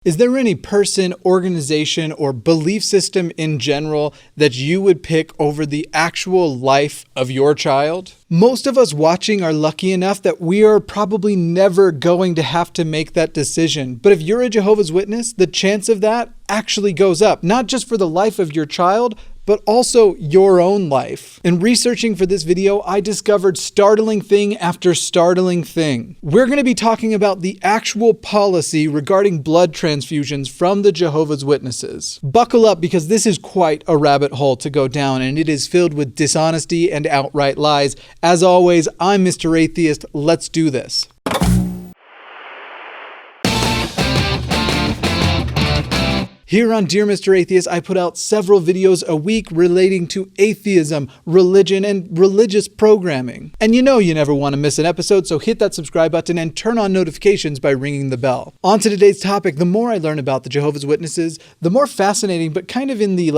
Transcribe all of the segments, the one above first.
Is there any person, organization, or belief system in general that you would pick over the actual life of your child? Most of us watching are lucky enough that we are probably never going to have to make that decision. But if you're a Jehovah's Witness, the chance of that actually goes up, not just for the life of your child, but also your own life. In researching for this video, I discovered startling thing after startling thing. We're going to be talking about the actual policy regarding blood transfusions from the Jehovah's Witnesses. Buckle up, because this is quite a rabbit hole to go down, and it is filled with dishonesty and outright lies. As always, I'm Mr. Atheist. Let's do this. Here on Dear Mr. Atheist, I put out several videos a week relating to atheism, religion, and religious programming. And you know you never want to miss an episode, so hit that subscribe button and turn on notifications by ringing the bell. On to today's topic. The more I learn about the Jehovah's Witnesses, the more fascinating, but kind of in the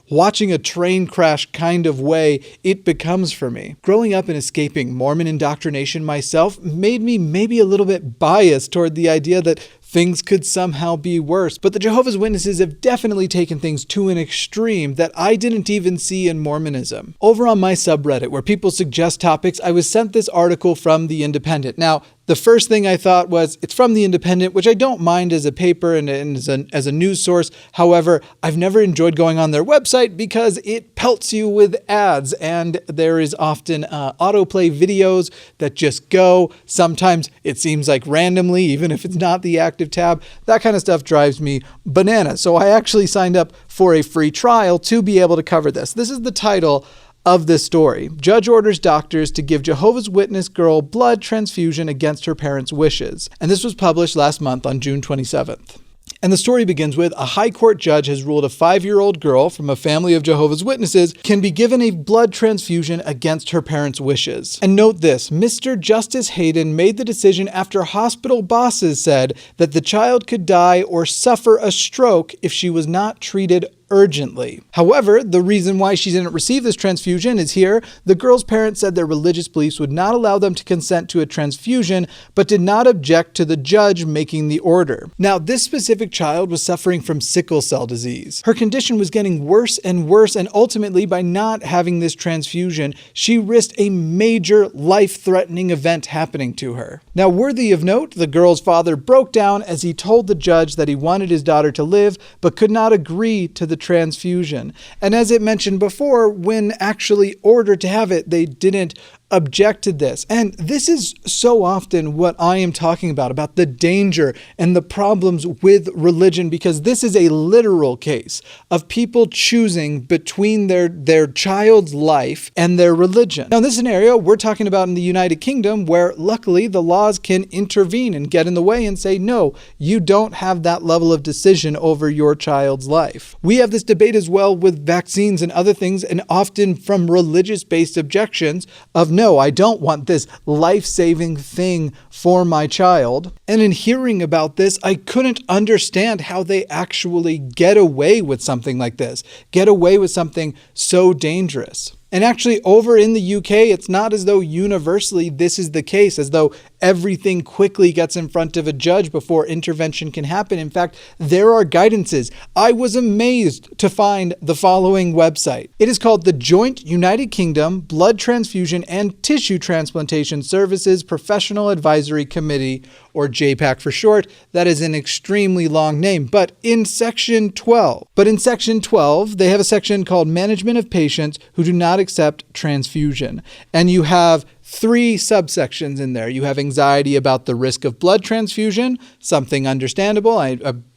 watching a train crash kind of way it becomes for me. Growing up and escaping Mormon indoctrination myself made me maybe a little bit biased toward the idea that things could somehow be worse. But the Jehovah's Witnesses have definitely taken things to an extreme that I didn't even see in Mormonism. Over on my subreddit, where people suggest topics, I was sent this article from The Independent. Now, the first thing I thought was, it's from The Independent, which I don't mind as a paper and as a news source. However, I've never enjoyed going on their website because it pelts you with ads, and there is often autoplay videos that just go. Sometimes it seems like randomly, even if it's not the active tab. That kind of stuff drives me bananas. So I actually signed up for a free trial to be able to cover this. This is the title of this story. Judge orders doctors to give Jehovah's Witness girl blood transfusion against her parents' wishes. And this was published last month on June 27th. And the story begins with, a high court judge has ruled a 5-year-old girl from a family of Jehovah's Witnesses can be given a blood transfusion against her parents' wishes. And note this, Mr. Justice Hayden made the decision after hospital bosses said that the child could die or suffer a stroke if she was not treated urgently. However, the reason why she didn't receive this transfusion is here. The girl's parents said their religious beliefs would not allow them to consent to a transfusion, but did not object to the judge making the order. Now, this specific child was suffering from sickle cell disease. Her condition was getting worse, and ultimately, by not having this transfusion, she risked a major life-threatening event happening to her. Now, worthy of note, the girl's father broke down as he told the judge that he wanted his daughter to live, but could not agree to the transfusion. And as it mentioned before, when actually ordered to have it, they didn't object to this. And this is so often what I am talking about the danger and the problems with religion, because this is a literal case of people choosing between their child's life and their religion. Now, in this scenario, we're talking about in the United Kingdom, where luckily the laws can intervene and get in the way and say, no, you don't have that level of decision over your child's life. We have this debate as well with vaccines and other things, and often from religious-based objections of, no, I don't want this life-saving thing for my child. And in hearing about this, I couldn't understand how they actually get away with something like this, get away with something so dangerous. And actually, over in the UK, it's not as though universally this is the case, as though everything quickly gets in front of a judge before intervention can happen. In fact, there are guidances. I was amazed to find the following website. It is called the Joint United Kingdom Blood Transfusion and Tissue Transplantation Services Professional Advisory Committee, or JPAC for short. That is an extremely long name. But in section 12, they have a section called Management of Patients Who Do Not Accept Transfusion. And you have 3 subsections in there. You have anxiety about the risk of blood transfusion, something understandable,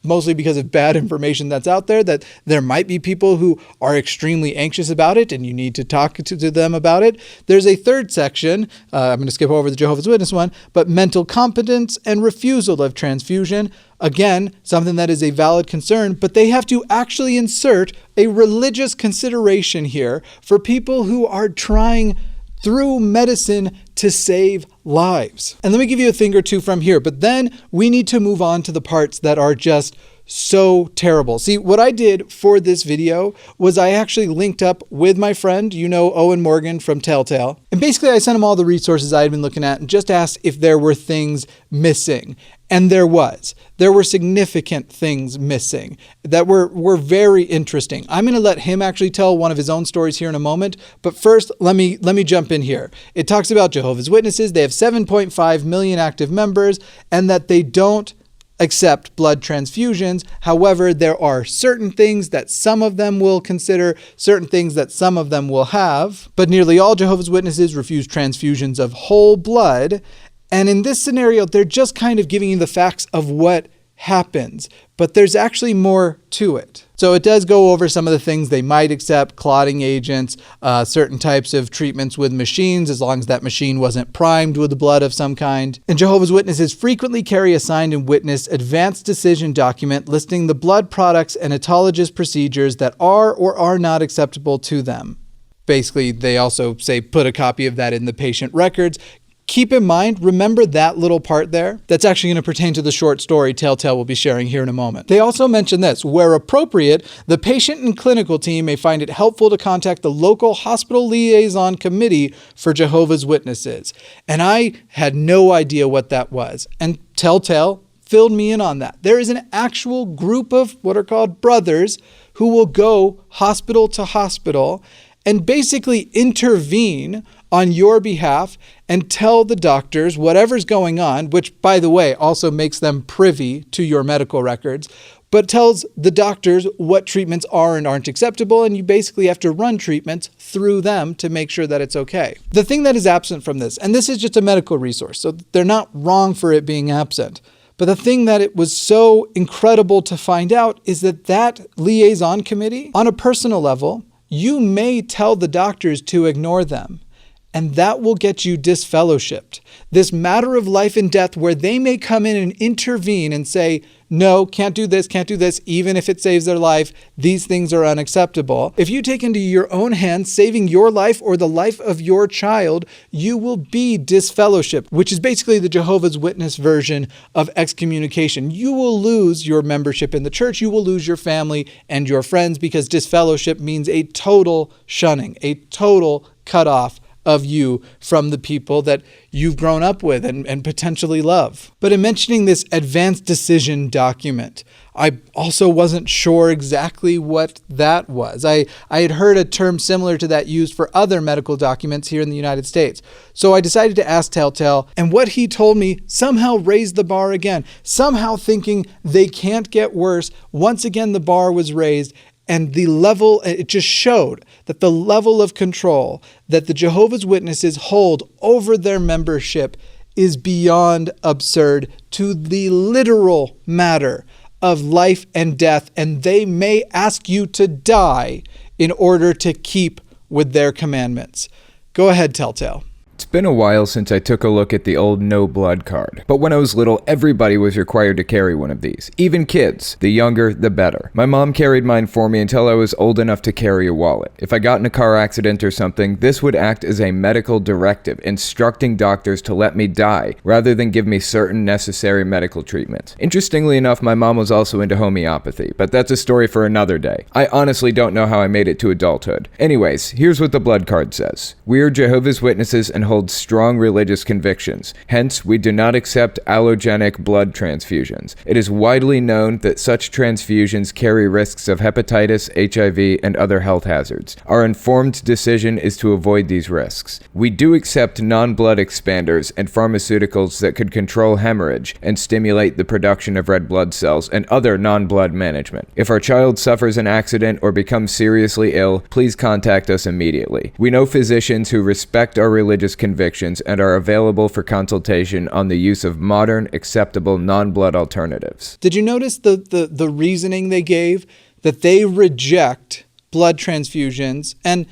mostly because of bad information that's out there, that there might be people who are extremely anxious about it and you need to talk to them about it. There's a 3rd section, I'm going to skip over the Jehovah's Witness one, but mental competence and refusal of transfusion. Again, something that is a valid concern, but they have to actually insert a religious consideration here for people who are trying through medicine to save lives. And let me give you a thing or two from here, but then we need to move on to the parts that are just so terrible. See, what I did for this video was I actually linked up with my friend, Owen Morgan from Telltale. And basically I sent him all the resources I had been looking at and just asked if there were things missing. And there were significant things missing that were very interesting. I'm going to let him actually tell one of his own stories here in a moment. But first, let me jump in here. It talks about Jehovah's Witnesses. They have 7.5 million active members and that they don't accept blood transfusions. However, there are certain things that some of them will consider, certain things that some of them will have. But nearly all Jehovah's Witnesses refuse transfusions of whole blood. And in this scenario, they're just kind of giving you the facts of what happens, but there's actually more to it. So it does go over some of the things they might accept: clotting agents, certain types of treatments with machines, as long as that machine wasn't primed with the blood of some kind. And Jehovah's Witnesses frequently carry a signed and witnessed advanced decision document listing the blood products and autologous procedures that are or are not acceptable to them. Basically, they also say put a copy of that in the patient records. Keep in mind, remember that little part there? That's actually going to pertain to the short story Telltale will be sharing here in a moment. They also mention this: where appropriate, the patient and clinical team may find it helpful to contact the local hospital liaison committee for Jehovah's Witnesses. And I had no idea what that was. And Telltale filled me in on that. There is an actual group of what are called brothers who will go hospital to hospital and basically intervene on your behalf and tell the doctors whatever's going on, which, by the way, also makes them privy to your medical records, but tells the doctors what treatments are and aren't acceptable, and you basically have to run treatments through them to make sure that it's okay. The thing that is absent from this, and this is just a medical resource, so they're not wrong for it being absent, but the thing that it was so incredible to find out is that liaison committee, on a personal level, you may tell the doctors to ignore them, and that will get you disfellowshipped. This matter of life and death where they may come in and intervene and say, no, can't do this, even if it saves their life, these things are unacceptable. If you take into your own hands saving your life or the life of your child, you will be disfellowshipped, which is basically the Jehovah's Witness version of excommunication. You will lose your membership in the church, you will lose your family and your friends, because disfellowship means a total shunning, a total cutoff of you from the people that you've grown up with and potentially love. But in mentioning this advanced decision document, I also wasn't sure exactly what that was. I had heard a term similar to that used for other medical documents here in the United States. So I decided to ask Telltale, and what he told me somehow raised the bar again. Somehow thinking they can't get worse, once again the bar was raised. And the level, it just showed that the level of control that the Jehovah's Witnesses hold over their membership is beyond absurd, to the literal matter of life and death. And they may ask you to die in order to keep with their commandments. Go ahead, Telltale. It's been a while since I took a look at the old no blood card, but when I was little, everybody was required to carry one of these, even kids. The younger, the better. My mom carried mine for me until I was old enough to carry a wallet. If I got in a car accident or something, this would act as a medical directive, instructing doctors to let me die, rather than give me certain necessary medical treatment. Interestingly enough, my mom was also into homeopathy, but that's a story for another day. I honestly don't know how I made it to adulthood. Anyways, here's what the blood card says. We are Jehovah's Witnesses and hold strong religious convictions. Hence, we do not accept allogenic blood transfusions. It is widely known that such transfusions carry risks of hepatitis, HIV, and other health hazards. Our informed decision is to avoid these risks. We do accept non-blood expanders and pharmaceuticals that could control hemorrhage and stimulate the production of red blood cells and other non-blood management. If our child suffers an accident or becomes seriously ill, please contact us immediately. We know physicians who respect our religious convictions and are available for consultation on the use of modern, acceptable, non-blood alternatives. Did you notice the reasoning they gave? That they reject blood transfusions, and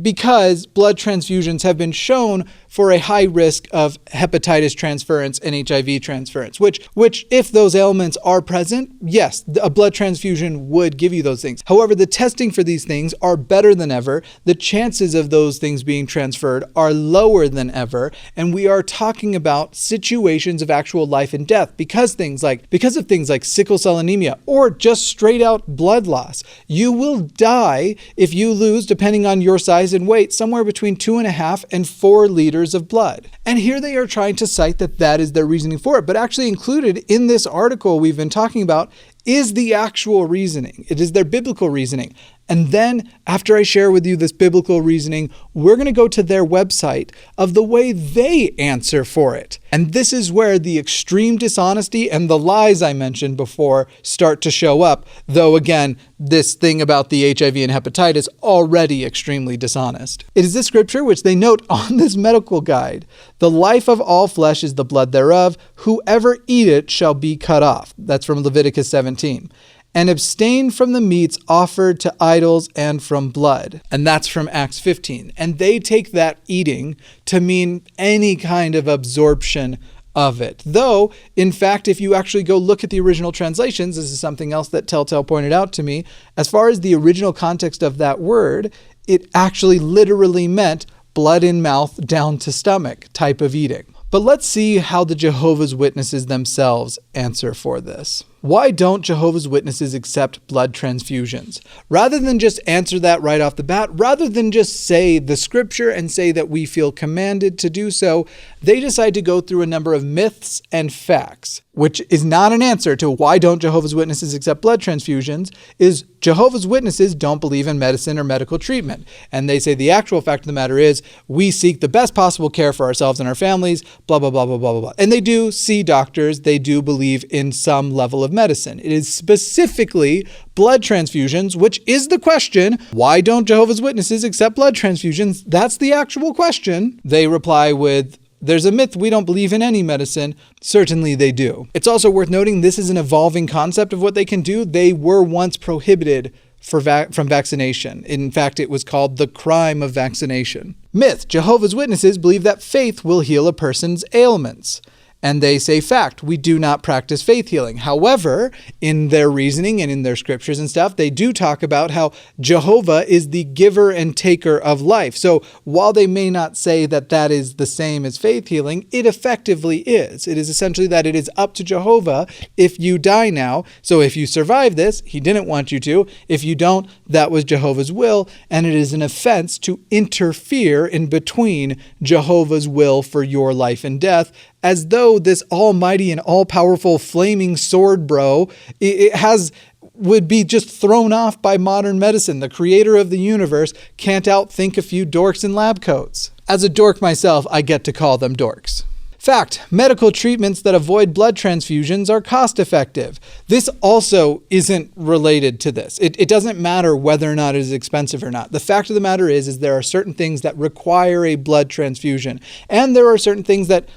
because blood transfusions have been shown for a high risk of hepatitis transference and HIV transference, which if those ailments are present, yes, a blood transfusion would give you those things. However, the testing for these things are better than ever. The chances of those things being transferred are lower than ever. And we are talking about situations of actual life and death because of things like sickle cell anemia or just straight out blood loss. You will die if you lose, depending on your size and weight, somewhere between 2.5 and 4 liters of blood. And here they are trying to cite that is their reasoning for it. But actually included in this article we've been talking about is the actual reasoning. It is their biblical reasoning. And then after I share with you this biblical reasoning, we're going to go to their website of the way they answer for it. And this is where the extreme dishonesty and the lies I mentioned before start to show up. Though again, this thing about the HIV and hepatitis already extremely dishonest. It is this scripture which they note on this medical guide. The life of all flesh is the blood thereof. Whoever eat it shall be cut off. That's from Leviticus 17. And abstain from the meats offered to idols and from blood. And that's from Acts 15. And they take that eating to mean any kind of absorption of it. Though, in fact, if you actually go look at the original translations, this is something else that Telltale pointed out to me, as far as the original context of that word, it actually literally meant blood in mouth down to stomach type of eating. But let's see how the Jehovah's Witnesses themselves answer for this. Why don't Jehovah's Witnesses accept blood transfusions? Rather than just answer that right off the bat, rather than just say the scripture and say that we feel commanded to do so, they decide to go through a number of myths and facts, which is not an answer to why don't Jehovah's Witnesses accept blood transfusions, is Jehovah's Witnesses don't believe in medicine or medical treatment. And they say the actual fact of the matter is we seek the best possible care for ourselves and our families, blah, blah, blah, blah, blah, blah, blah. And they do see doctors, they do believe in some level of medicine. It is specifically blood transfusions, which is the question. Why don't Jehovah's Witnesses accept blood transfusions? That's the actual question. They reply with, there's a myth we don't believe in any medicine. Certainly they do. It's also worth noting this is an evolving concept of what they can do. They were once prohibited from vaccination. In fact, it was called the crime of vaccination. Myth: Jehovah's Witnesses believe that faith will heal a person's ailments. And they say, fact, we do not practice faith healing. However, in their reasoning and in their scriptures and stuff, they do talk about how Jehovah is the giver and taker of life. So while they may not say that that is the same as faith healing, it effectively is. It is essentially that it is up to Jehovah if you die now. So if you survive this, he didn't want you to. If you don't, that was Jehovah's will. And it is an offense to interfere in between Jehovah's will for your life and death, as though this almighty and all-powerful flaming sword bro would be just thrown off by modern medicine. The creator of the universe can't outthink a few dorks in lab coats. As a dork myself, I get to call them dorks. Fact: medical treatments that avoid blood transfusions are cost-effective. This also isn't related to this. It doesn't matter whether or not it is expensive or not. The fact of the matter is there are certain things that require a blood transfusion, and there are certain things that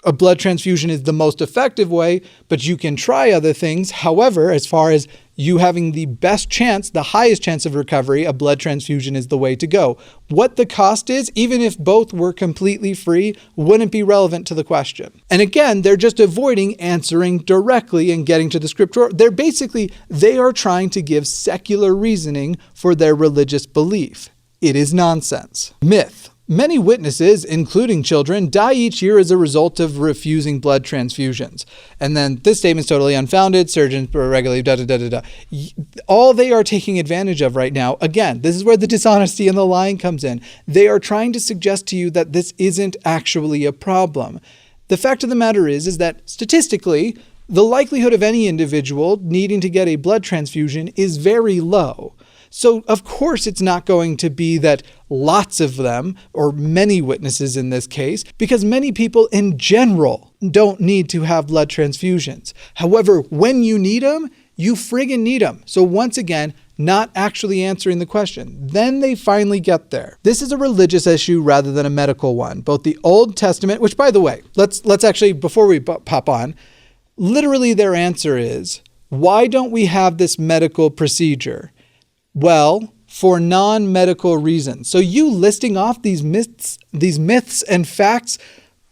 a blood transfusion is the most effective way, but you can try other things. However, as far as you having the best chance, the highest chance of recovery, a blood transfusion is the way to go. What the cost is, even if both were completely free, wouldn't be relevant to the question. And again, they're just avoiding answering directly and getting to the scripture. They are trying to give secular reasoning for their religious belief. It is nonsense. Myth: many witnesses, including children, die each year as a result of refusing blood transfusions. And then this statement is totally unfounded. Surgeons regularly, All they are taking advantage of right now, again, this is where the dishonesty and the lying comes in. They are trying to suggest to you that this isn't actually a problem. The fact of the matter is that statistically, the likelihood of any individual needing to get a blood transfusion is very low. So, of course, it's not going to be that lots of them, or many witnesses in this case, because many people in general don't need to have blood transfusions. However, when you need them, you friggin' need them. So once again, not actually answering the question. Then they finally get there. This is a religious issue rather than a medical one. Both the Old Testament, which by the way, let's actually, before we pop on, literally their answer is, why don't we have this medical procedure? Well, for non-medical reasons. So you listing off these myths and facts,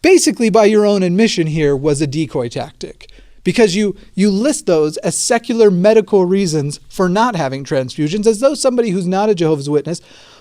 basically by your own admission here, was a decoy tactic. Because you list those as secular medical reasons for not having transfusions, as though somebody who's not a Jehovah's Witness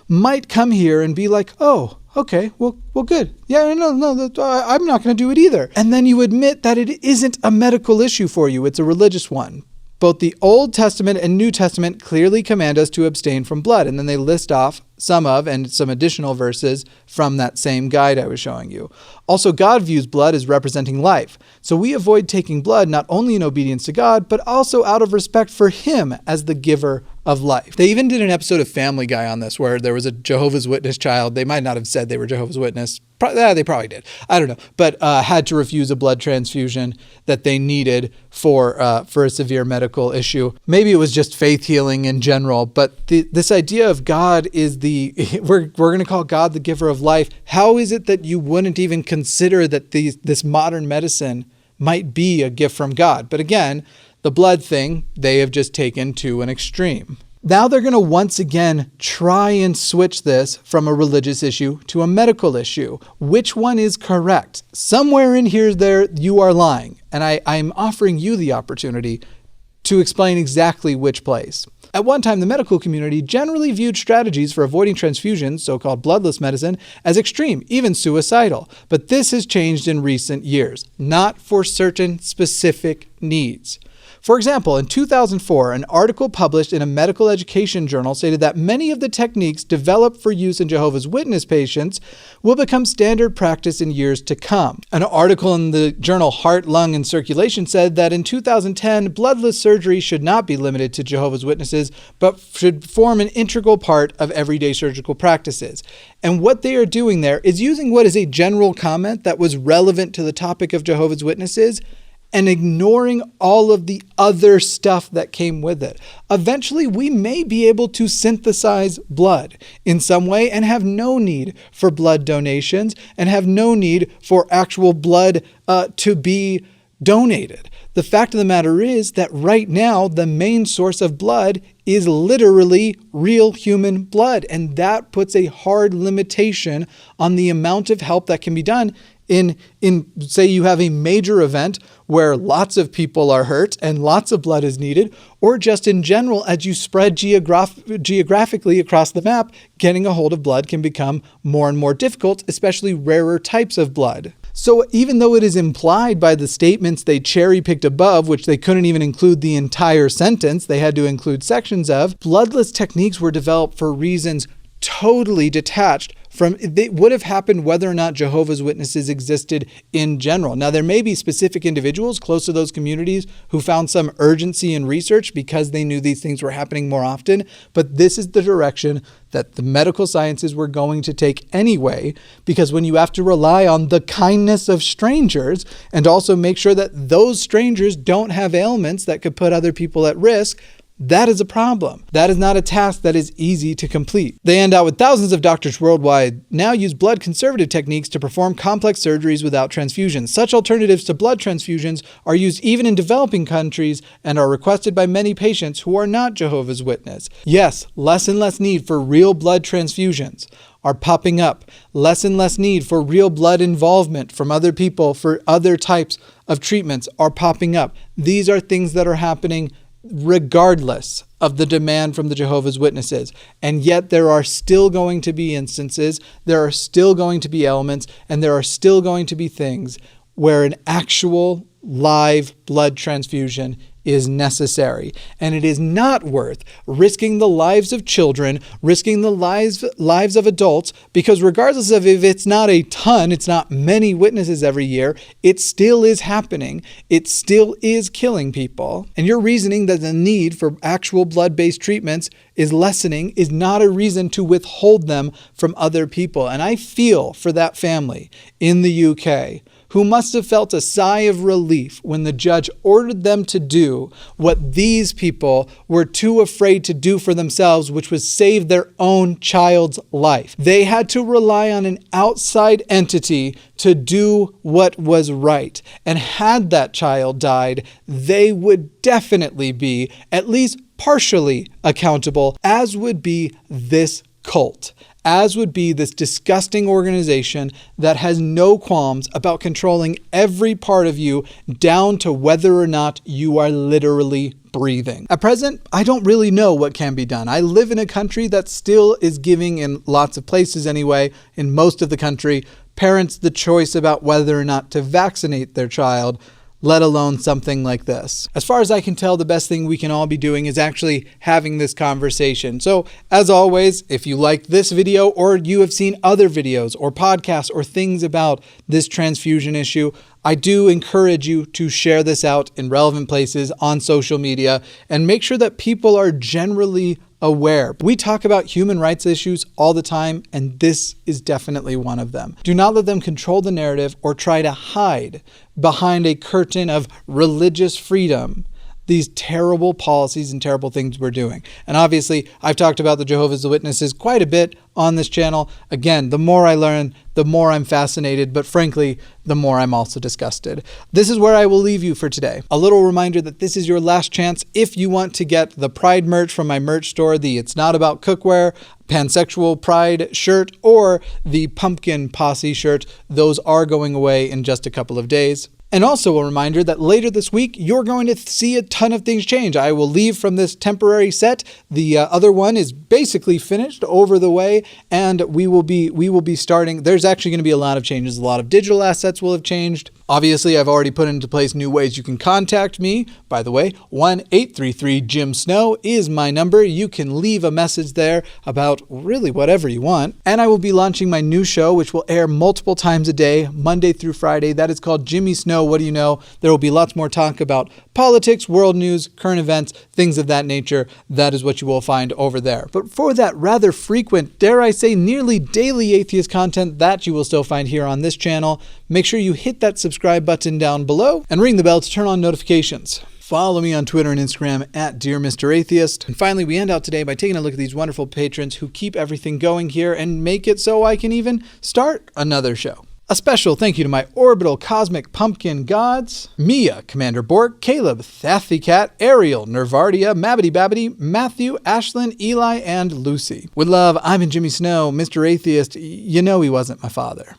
might come here and be like, oh, okay, well, good. Yeah, no, I'm not going to do it either. And then you admit that it isn't a medical issue for you, it's a religious one. Both the Old Testament and New Testament clearly command us to abstain from blood. And then they list off some additional verses from that same guide I was showing you. Also, God views blood as representing life. So we avoid taking blood not only in obedience to God, but also out of respect for Him as the giver of life. They even did an episode of Family Guy on this where there was a Jehovah's Witness child. They might not have said they were Jehovah's Witness. They probably did. I don't know. But had to refuse a blood transfusion that they needed for a severe medical issue. Maybe it was just faith healing in general. But this idea of God is we're going to call God the giver of life. How is it that you wouldn't even consider that this modern medicine might be a gift from God? But again, the blood thing, they have just taken to an extreme. Now they're going to once again try and switch this from a religious issue to a medical issue. Which one is correct? Somewhere in here you are lying. And I'm offering you the opportunity to explain exactly which place. At one time, the medical community generally viewed strategies for avoiding transfusions, so-called bloodless medicine, as extreme, even suicidal. But this has changed in recent years, not for certain specific needs. For example, in 2004, an article published in a medical education journal stated that many of the techniques developed for use in Jehovah's Witness patients will become standard practice in years to come. An article in the journal Heart, Lung, and Circulation said that in 2010, bloodless surgery should not be limited to Jehovah's Witnesses, but should form an integral part of everyday surgical practices. And what they are doing there is using what is a general comment that was relevant to the topic of Jehovah's Witnesses and ignoring all of the other stuff that came with it. Eventually, we may be able to synthesize blood in some way and have no need for blood donations and have no need for actual blood to be donated. The fact of the matter is that right now, the main source of blood is literally real human blood. And that puts a hard limitation on the amount of help that can be done in say you have a major event where lots of people are hurt and lots of blood is needed, or just in general, as you spread geographically across the map, getting a hold of blood can become more and more difficult, especially rarer types of blood. So even though it is implied by the statements they cherry-picked above, which they couldn't even include the entire sentence, they had to include sections of, bloodless techniques were developed for reasons totally detached from it would have happened whether or not Jehovah's Witnesses existed in general. Now, there may be specific individuals close to those communities who found some urgency in research because they knew these things were happening more often, but this is the direction that the medical sciences were going to take anyway, because when you have to rely on the kindness of strangers and also make sure that those strangers don't have ailments that could put other people at risk, that is a problem. That is not a task that is easy to complete. They end out with thousands of doctors worldwide now use blood conservative techniques to perform complex surgeries without transfusions. Such alternatives to blood transfusions are used even in developing countries and are requested by many patients who are not Jehovah's Witness. Yes, less and less need for real blood transfusions are popping up. Less and less need for real blood involvement from other people for other types of treatments are popping up. These are things that are happening regardless of the demand from the Jehovah's Witnesses. And yet there are still going to be instances, there are still going to be elements, and there are still going to be things where an actual live blood transfusion is necessary. And it is not worth risking the lives of children, risking the lives of adults, because regardless of if it's not a ton, it's not many witnesses every year, it still is happening. It still is killing people. And your reasoning that the need for actual blood-based treatments is lessening is not a reason to withhold them from other people. And I feel for that family in the UK who must have felt a sigh of relief when the judge ordered them to do what these people were too afraid to do for themselves, which was save their own child's life. They had to rely on an outside entity to do what was right. And had that child died, they would definitely be at least partially accountable, as would be this cult, as would be this disgusting organization that has no qualms about controlling every part of you down to whether or not you are literally breathing. At present, I don't really know what can be done. I live in a country that still is giving, in lots of places anyway, in most of the country, parents the choice about whether or not to vaccinate their child, let alone something like this. As far as I can tell, the best thing we can all be doing is actually having this conversation. So, as always, if you liked this video or you have seen other videos or podcasts or things about this transfusion issue, I do encourage you to share this out in relevant places on social media and make sure that people are generally aware. We talk about human rights issues all the time, and this is definitely one of them. Do not let them control the narrative or try to hide behind a curtain of religious freedom these terrible policies and terrible things we're doing. And obviously, I've talked about the Jehovah's Witnesses quite a bit on this channel. Again, the more I learn, the more I'm fascinated, but frankly, the more I'm also disgusted. This is where I will leave you for today. A little reminder that this is your last chance if you want to get the Pride merch from my merch store, the It's Not About Cookware Pansexual Pride shirt, or the Pumpkin Posse shirt. Those are going away in just a couple of days. And also a reminder that later this week, you're going to see a ton of things change. I will leave from this temporary set. The other one is basically finished, over the way, and we will be starting. There's actually going to be a lot of changes. A lot of digital assets will have changed. Obviously, I've already put into place new ways you can contact me. By the way, 1-833-JIM-SNOW is my number. You can leave a message there about really whatever you want. And I will be launching my new show, which will air multiple times a day, Monday through Friday. That is called Jimmy Snow. What do you know? There will be lots more talk about politics, world news, current events, things of that nature. That is what you will find over there. But for that rather frequent, dare I say, nearly daily atheist content that you will still find here on this channel, make sure you hit that subscribe button down below and ring the bell to turn on notifications. Follow me on Twitter and Instagram at Dear Mr. Atheist. And finally, we end out today by taking a look at these wonderful patrons who keep everything going here and make it so I can even start another show. A special thank you to my orbital cosmic pumpkin gods, Mia, Commander Bork, Caleb, Thathy Cat, Ariel, Nervardia, Mabbity Babbity, Matthew, Ashlyn, Eli, and Lucy. With love, I'm Jimmy Snow, Mr. Atheist. You know he wasn't my father.